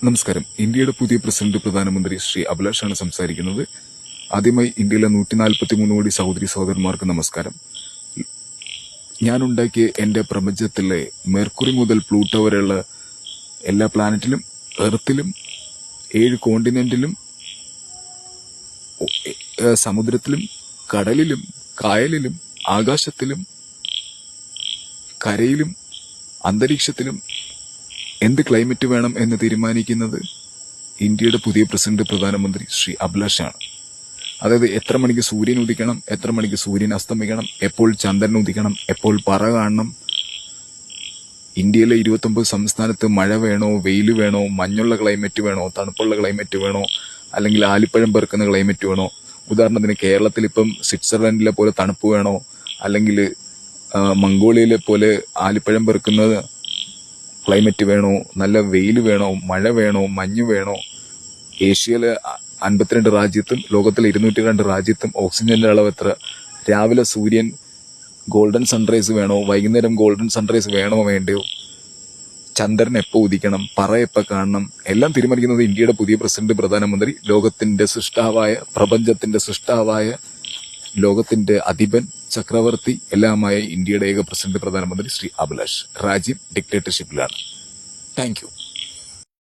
നമസ്കാരം. ഇന്ത്യയുടെ പുതിയ പ്രസിഡന്റ് പ്രധാനമന്ത്രി ശ്രീ അഭിലാഷാണ് സംസാരിക്കുന്നത്. ആദ്യമായി ഇന്ത്യയിലെ 143 കോടി സഹോദരി സഹോദരന്മാർക്ക് നമസ്കാരം. ഞാനുണ്ടാക്കിയ എന്റെ പ്രപഞ്ചത്തിലെ മെർക്കുറി മുതൽ പ്ലൂട്ടോ വരെയുള്ള എല്ലാ പ്ലാനറ്റിലും, എർത്തിലും, 7 കോണ്ടിനെന്റിലും, സമുദ്രത്തിലും, കടലിലും, കായലിലും, ആകാശത്തിലും, കരയിലും, അന്തരീക്ഷത്തിലും എന്ത് ക്ലൈമറ്റ് വേണം എന്ന് തീരുമാനിക്കുന്നത് ഇന്ത്യയുടെ പുതിയ പ്രസിഡന്റ് പ്രധാനമന്ത്രി ശ്രീ അഭിലാഷാണ്. അതായത് എത്ര മണിക്ക് സൂര്യൻ ഉദിക്കണം, എത്ര മണിക്ക് സൂര്യൻ അസ്തമിക്കണം, എപ്പോൾ ചന്ദ്രൻ ഉദിക്കണം, എപ്പോൾ പറ കാണണം, ഇന്ത്യയിലെ 29 സംസ്ഥാനത്ത് മഴ വേണോ, വെയിൽ വേണോ, മഞ്ഞുള്ള ക്ലൈമറ്റ് വേണോ, തണുപ്പുള്ള ക്ലൈമറ്റ് വേണോ, അല്ലെങ്കിൽ ആലിപ്പഴം പെറുക്കുന്ന ക്ലൈമറ്റ് വേണോ. ഉദാഹരണത്തിന് കേരളത്തിൽ ഇപ്പം സ്വിറ്റ്സർലൻഡിലെ പോലെ തണുപ്പ് വേണോ, അല്ലെങ്കിൽ മംഗോളിയയിലെ പോലെ ആലിപ്പഴം പെറുക്കുന്ന ക്ലൈമറ്റ് വേണോ, നല്ല വെയിൽ വേണോ, മഴ വേണോ, മഞ്ഞ് വേണോ. ഏഷ്യയിലെ 52 രാജ്യത്തും ലോകത്തിലെ 202 രാജ്യത്തും ഓക്സിജന്റെ അളവ് എത്ര, രാവിലെ സൂര്യൻ ഗോൾഡൻ സൺറൈസ് വേണോ, വൈകുന്നേരം ഗോൾഡൻ സൺറൈസ് വേണോ വേണ്ടയോ, ചന്ദ്രൻ എപ്പോൾ ഉദിക്കണം, പറ എപ്പോൾ കാണണം, എല്ലാം തീരുമാനിക്കുന്നത് ഇന്ത്യയുടെ പുതിയ പ്രസിഡന്റ് പ്രധാനമന്ത്രി, ലോകത്തിന്റെ സൃഷ്ടാവായ, പ്രപഞ്ചത്തിന്റെ സൃഷ്ടാവായ, ലോകത്തിന്റെ അധിപൻ, ചക്രവർത്തി എല്ലാമായ ഇന്ത്യയുടെ ഏക പ്രസിഡന്റ് പ്രധാനമന്ത്രി ശ്രീ അഭിലാഷ്. രാജ്യം ഡിക്റ്റേറ്റർഷിപ്പിലാണ്. Thank you.